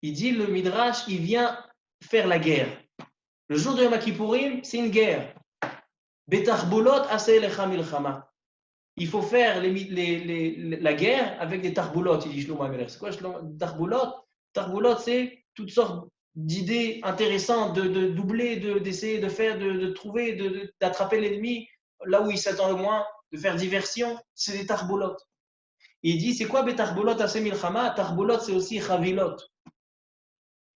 Il dit le Midrash, il vient faire la guerre. Le jour de Yom Kippourim, c'est une guerre. Betachbulot aseh lecha milchama. Il faut faire la guerre avec des tarbulot, il dit Shlomo Ameler. C'est quoi tarbulot? Tarbulot, c'est toutes sortes d'idées intéressantes, de doubler, d'essayer de faire, de trouver, d'attraper l'ennemi là où il s'attend le moins, de faire diversion. C'est des tarbulot. Il dit, c'est quoi betarbulot aseh milchama? Tarbulot, c'est aussi chavilot.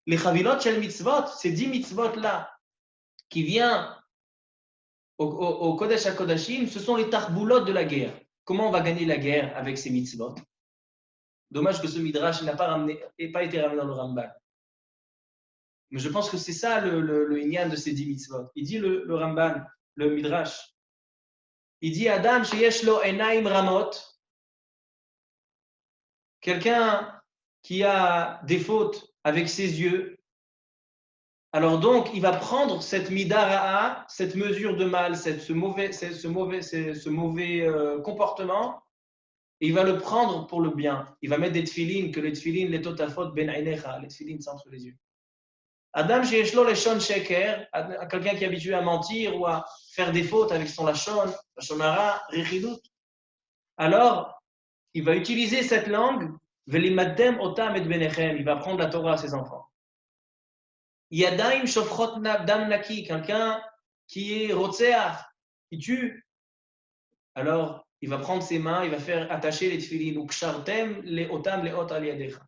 Les chavilot shel mitzvot, ces 10 mitzvot là, qui viennent au Kodesh HaKodashim, ce sont les tarbulot de la guerre. Comment on va gagner la guerre avec ces mitzvot? Dommage que ce midrash n'a pas été ramené dans le Ramban. Mais je pense que c'est ça le inyan de ces 10 mitzvot. Il dit le Ramban, le midrash, il dit Adam sheyesh lo enaim ramot, quelqu'un qui a des fautes avec ses yeux, alors donc il va prendre cette midara'a, cette mesure de mal, ce mauvais comportement, et il va le prendre pour le bien. Il va mettre des tfilines, que les tfilines, les totafot ben ainecha, les tfilines sont entre les yeux. Adam sheyesh lo leshon sheker, quelqu'un qui est habitué à mentir ou à faire des fautes avec son lashon hara, richidut. Alors, il va utiliser cette langue, velimaddem otam et benechem, il va prendre la Torah à ses enfants. Yadaim shofchot dam naki, quelqu'un qui est rotseach, qui tue. Alors, il va prendre ses mains, il va faire attacher les tfilines, ou kshartem le otam le ot al yadecha,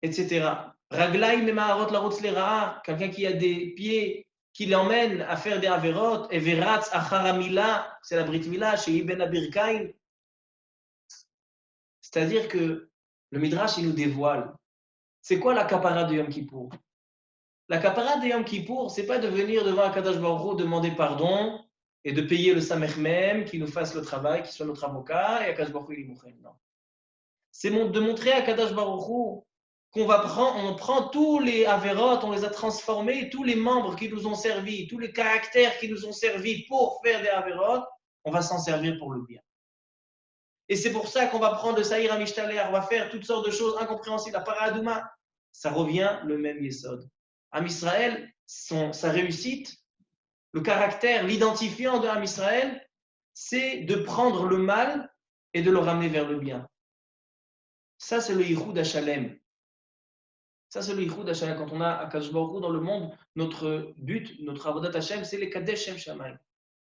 etc. Raglaim memaharot larotz lera'a, quelqu'un qui a des pieds qui l'emmène à faire des averot, et veratz acharamila, c'est la brit mila, chez Ibn Abirkaim. C'est-à-dire que le Midrash, il nous dévoile. C'est quoi la kapara de Yom Kippour? La kapara de Yom Kippour, c'est pas de venir devant Akadosh Baruch Hu demander pardon et de payer le Samech Mem, qui nous fasse le travail, qui soit notre avocat, et Akadosh Baruch Hu, il est mouchen. Non. C'est de montrer à Akadosh Baruch Hu qu'on on prend tous les averot, on les a transformés, tous les membres qui nous ont servi, tous les caractères qui nous ont servi pour faire des averot, on va s'en servir pour le bien. Et c'est pour ça qu'on va prendre le Saïr Amishtaler, on va faire toutes sortes de choses incompréhensibles. La Paradouma, ça revient le même Yesod. Am Israël, sa réussite, le caractère, l'identifiant de Am Israël, c'est de prendre le mal et de le ramener vers le bien. Ça, c'est le Yichud HaShalem. Ça, c'est le Yichud HaShalem. Quand on a Akadosh Baruch Hu dans le monde, notre but, notre Avodat Hashem, c'est les Kadesh Shem Shamayim.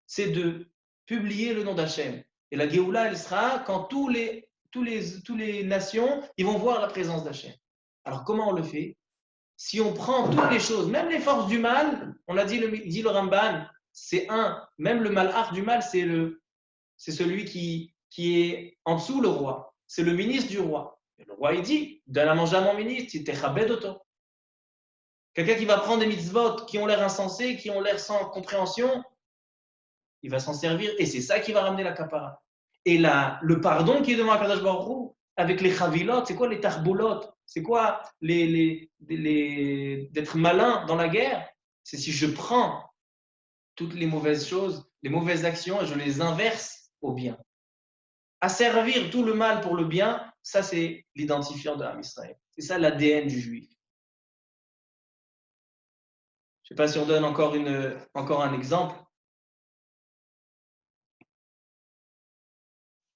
C'est de publier le nom d'Hashem. Et la Géoula, elle sera quand tous les nations, ils vont voir la présence d'Hashem. Alors, comment on le fait? Si on prend toutes les choses, même les forces du mal, on a dit le Ramban, c'est même le malach du mal, c'est celui qui est en dessous le roi. C'est le ministre du roi. Et le roi, il dit, donne à manger à mon ministre, si t'es chabed auto. Quelqu'un qui va prendre des mitzvot qui ont l'air insensés, qui ont l'air sans compréhension, il va s'en servir et c'est ça qui va ramener la kapara. Et le pardon qui est devant Akadosh Baruch Hu, avec les chavilot, c'est quoi les tarboulot? C'est quoi d'être malin dans la guerre? C'est si je prends toutes les mauvaises choses, les mauvaises actions et je les inverse au bien. Asservir tout le mal pour le bien, ça c'est l'identifiant de Am Israël. C'est ça l'ADN du juif. Je ne sais pas si on donne encore un exemple.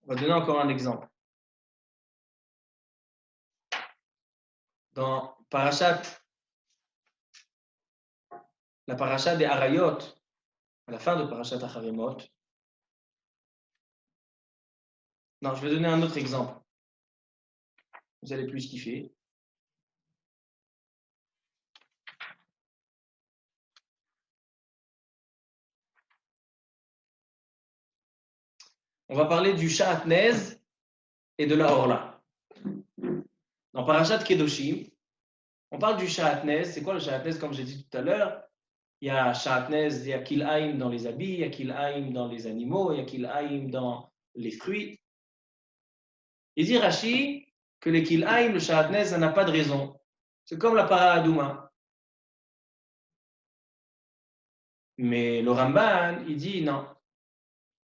On va donner encore un exemple. Dans la parasha des Arayot, à la fin de parashat Acharemot, non, je vais donner un autre exemple. Vous allez plus kiffer. On va parler du Sha'atnez et de la Orla. Dans parashat Kedoshim, on parle du Sha'atnez. C'est quoi le Sha'atnez? Comme j'ai dit tout à l'heure, il y a Sha'atnez, il y a Kil'aim dans les habits, il y a Kil'aim dans les animaux, il y a Kil'aim dans les fruits. Il dit Rashi que les Kil'aim, le Sha'atnez, ça n'a pas de raison. C'est comme la para Adouma. Mais le Ramban, il dit non.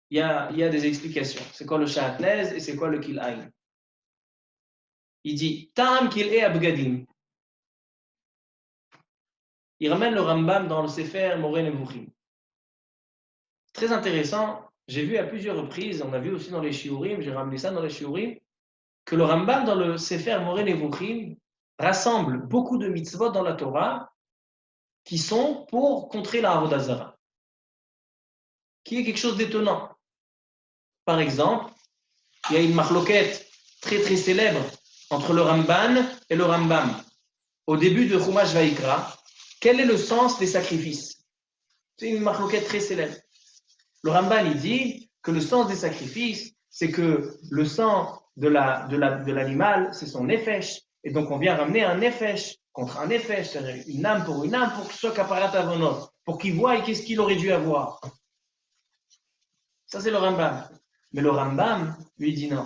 Il y a des explications. C'est quoi le Sha'atnez et c'est quoi le Kil'aim? Il dit Tam Kil'e Abgadim. Il ramène le Rambam dans le Sefer Moreh Nevuchim. Très intéressant. J'ai vu à plusieurs reprises, on a vu aussi dans les Shiurim, j'ai ramené ça dans les Shiurim, que le Rambam dans le Sefer Moreh Nevuchim rassemble beaucoup de mitzvot dans la Torah qui sont pour contrer la Avodah Zara, qui est quelque chose d'étonnant. Par exemple, il y a une marloquette très très célèbre entre le Ramban et le Rambam. Au début de Chumash Vaikra, quel est le sens des sacrifices? C'est une marloquette très célèbre. Le Ramban, il dit que le sens des sacrifices, c'est que le sang de l'animal, c'est son nefesh. Et donc, on vient ramener un nefesh contre un nefesh, c'est-à-dire une âme, pour que ce soit kaparat avonot, pour qu'il voie qu'est-ce qu'il aurait dû avoir. Ça, c'est le Rambam. Mais le Rambam, lui, dit non.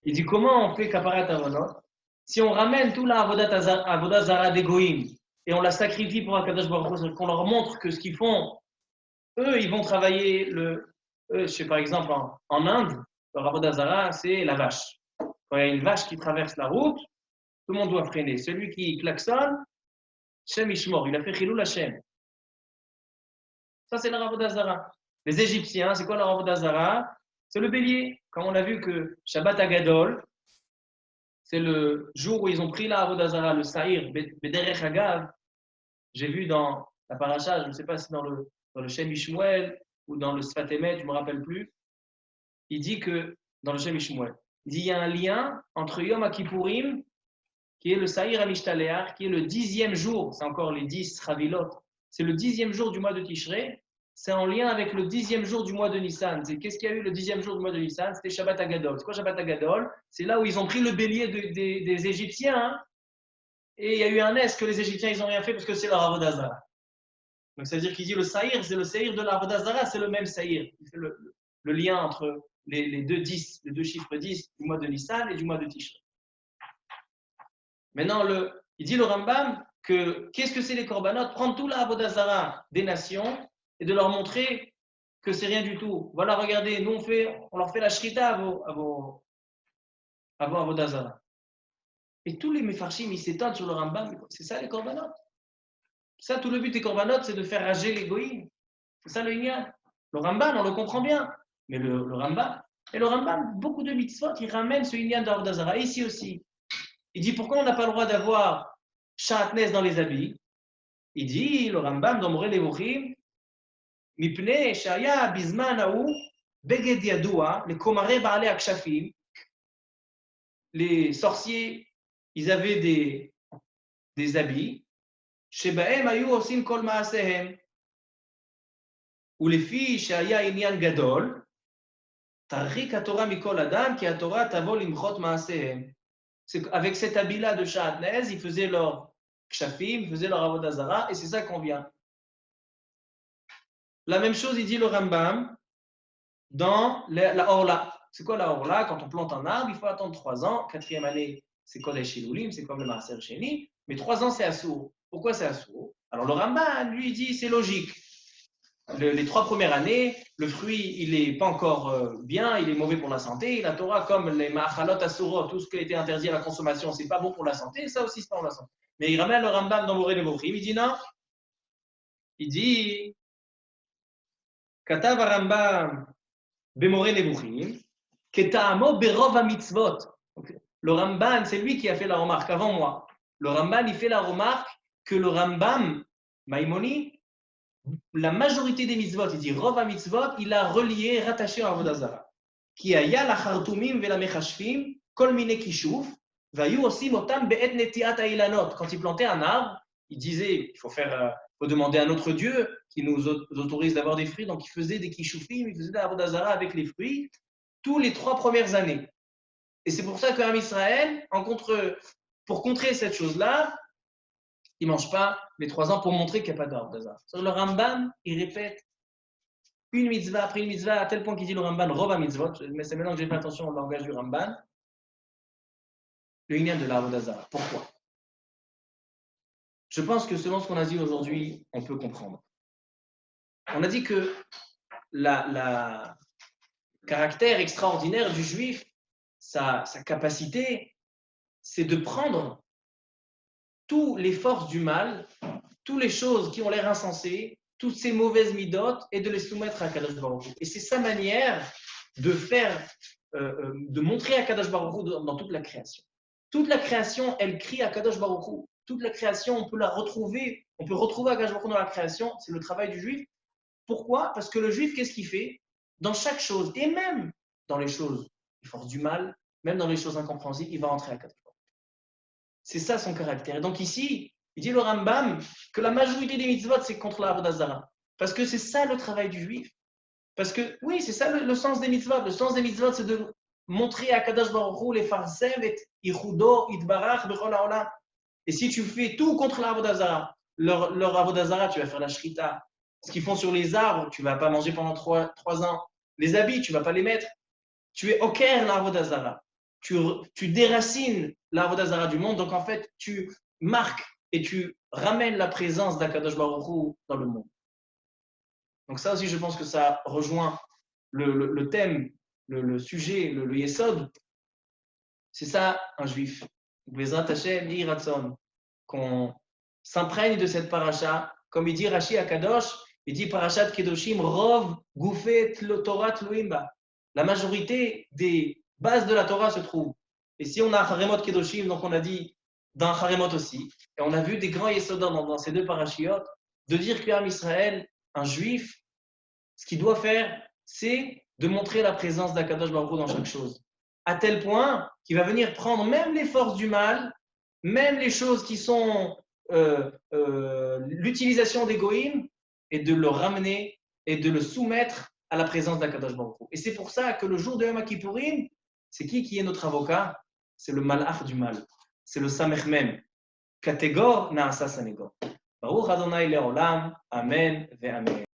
Il dit comment on fait kaparat avonot si on ramène tout la avodat zara d'égoïm et on la sacrifie pour Akadosh Baruch Hu, qu'on leur montre que ce qu'ils font, eux, ils vont travailler je sais par exemple en Inde, le avodat zara, c'est la vache. Quand il y a une vache qui traverse la route, tout le monde doit freiner. Celui qui klaxonne, Shem Ishmor, il a fait Chilul Hashem. Ça, c'est le avodat zara. Les Égyptiens, c'est quoi le avodat zara? C'est le bélier. Quand on a vu que Shabbat Agadol, c'est le jour où ils ont pris la avodah zara, le Saïr, Bederech Agav. J'ai vu dans la paracha, je ne sais pas si dans le Shem Ishmuel ou dans le Sfat Emet, je ne me rappelle plus, il dit que, dans le Shem Ishmuel, il dit qu'il y a un lien entre Yom Kippourim, qui est le Saïr Amishtaléar, qui est le 10e jour, c'est encore les 10 Chavilot, c'est le 10e jour du mois de Tishrei. C'est en lien avec le 10e jour du mois de Nissan. Qu'est-ce qu'il y a eu le 10e jour du mois de Nissan? C'était Shabbat Agadol. C'est quoi Shabbat Agadol? C'est là où ils ont pris le bélier des Égyptiens. Hein, et il y a eu un est que les Égyptiens, ils n'ont rien fait parce que c'est leur Avodah Zarah. Donc, ça veut dire qu'il dit le Saïr, c'est le Saïr de l'Avodah Zarah, c'est le même Saïr. Il fait le lien entre les deux 10, les deux chiffres 10 du mois de Nissan et du mois de Tishrei. Maintenant, il dit le Rambam que qu'est-ce que c'est les korbanot? Prendre tout l'Avodah Zarah des nations et de leur montrer que c'est rien du tout. Voilà, regardez, nous on leur fait la shrita à vos Avodah Zarah. Et tous les mefarshim, ils s'étonnent sur le Rambam. C'est ça les korbanot. Ça, tout le but des korbanot, c'est de faire rager les goïms. C'est ça le Inyan. Le Rambam, on le comprend bien. Mais le Rambam, et le Rambam, beaucoup de mitzvot, il ramène ce Inyan d'Avodah Zarah. Ici aussi. Il dit pourquoi on n'a pas le droit d'avoir Shatnez dans les habits? Il dit, le Rambam dans Moreh Nevuchim, Mipnei Shaya Bizman Aou, Beged Yadoua, les Komare Baalei Akshafim, les sorciers, ils avaient des habits, Shebaem Ayu Osim Kol Maasehem, ou les filles Shaya Inyan Gadol, Tarik HaTorah Mikol Adam, Ki HaTorah Tavo Limchot Maasehem. Avec cet habit-là de Shatnez, ils faisaient leur Kshafim, ils faisaient leur Avodah Zarah, et c'est ça qu'on vient. La même chose, il dit le Rambam dans la Orla. C'est quoi la Orla? Quand on plante un arbre, il faut attendre 3 ans. 4e année, c'est Kodesh Ilulim, c'est comme le Maaser Sheni. Mais 3 ans, c'est Assour. Pourquoi c'est Assour? Alors le Rambam, lui, dit c'est logique. Les 3 premières années, le fruit, il n'est pas encore bien, il est mauvais pour la santé. La Torah, comme les Ma'achalot Assurot, tout ce qui a été interdit à la consommation, c'est pas bon pour la santé. Ça aussi, c'est pas bon pour la santé. Mais il ramène le Rambam dans Moreh Nevuchim. Il dit non. Il dit Katav Rambam Bemoreh Nevuchim, Keta'amo Berov HaMitzvot. Le Rambam, c'est lui qui a fait la remarque avant moi. Le Rambam, il fait la remarque que le Rambam, Maïmoni, la majorité des mitzvot, il dit Rov HaMitzvot, il a relié, rattaché à Avodah Zarah. Qui a ya la chartumim ve la mechashfim, kol mine kishuf, vayu osim otam be'et netiat ha'ilanot. Quand il plantait un arbre, il disait il faut demander à notre Dieu qui nous autorise d'avoir des fruits. Donc il faisait des kishufim, il faisait de l'Avodah Zarah avec les fruits tous les 3 premières années. Et c'est pour ça qu'Am Israël, pour contrer cette chose-là, il ne mange pas les 3 ans pour montrer qu'il n'y a pas d'Avodah Zarah. Le Rambam, il répète une mitzvah après une mitzvah, à tel point qu'il dit le Ramban Rov HaMitzvot, mais c'est maintenant que j'ai fait attention au langage du Ramban, le Inyan de l'Avodah Zarah. Pourquoi? Je pense que selon ce qu'on a dit aujourd'hui, on peut comprendre. On a dit que le caractère extraordinaire du juif, sa capacité, c'est de prendre toutes les forces du mal, toutes les choses qui ont l'air insensées, toutes ces mauvaises midotes et de les soumettre à Kadosh Baruch Hu. Et c'est sa manière de de montrer à Kadosh Baruch Hu dans toute la création. Toute la création, elle crie à Kadosh Baruch Hu. Toute la création, on peut retrouver à Kadosh Baruch Hu dans la création. C'est le travail du juif. Pourquoi? Parce que le juif, qu'est-ce qu'il fait? Dans chaque chose, et même dans les choses, les forces du mal, même dans les choses incompréhensibles, il va entrer à Kadosh Baruch Hu. C'est ça son caractère. Et donc ici, il dit le Rambam que la majorité des mitzvot, c'est contre la Avodah Zarah. Parce que c'est ça le travail du juif. Parce que, oui, c'est ça le sens des mitzvot. Le sens des mitzvot, c'est de montrer à Kadosh Baruch Hu les farsem et ichudo, itbarach, bechol haolam. Et si tu fais tout contre la Avodah Zarah, leur Avodah Zarah, tu vas faire la shrita. Ce qu'ils font sur les arbres, tu ne vas pas manger pendant 3 ans. Les habits, tu ne vas pas les mettre. Tu es oker la Avodah Zarah. Tu déracines la Avodah Zarah du monde. Donc, en fait, tu marques et tu ramènes la présence d'Akadosh Baruch Hu dans le monde. Donc ça aussi, je pense que ça rejoint le thème, le sujet, le yesod. C'est ça, un juif. Bezrat Hashem, Yiratzon. Qu'on s'imprègne de cette paracha. Comme il dit Rashi Akadosh, il dit Parashat Kedoshim, Rov, Goufet, Torah, Tluimba. La majorité des bases de la Torah se trouvent. Et si on a Haremot Kedoshim, donc on a dit dans Haremot aussi, et on a vu des grands yesodot dans ces 2 parachiotes, de dire qu'Am Israël, un juif, ce qu'il doit faire, c'est de montrer la présence d'Akadosh Baruch Hu dans chaque chose. À tel point qu'il va venir prendre même les forces du mal, même les choses qui sont l'utilisation des goïms et de le ramener et de le soumettre à la présence d'Akadosh Baruch Hu. Et c'est pour ça que le jour de Yom Kippourim, c'est qui est notre avocat? C'est le malach du mal. C'est le samech mem. Catégor naasa sanégor. Baruch Adonai le'olam. Amen ve amen.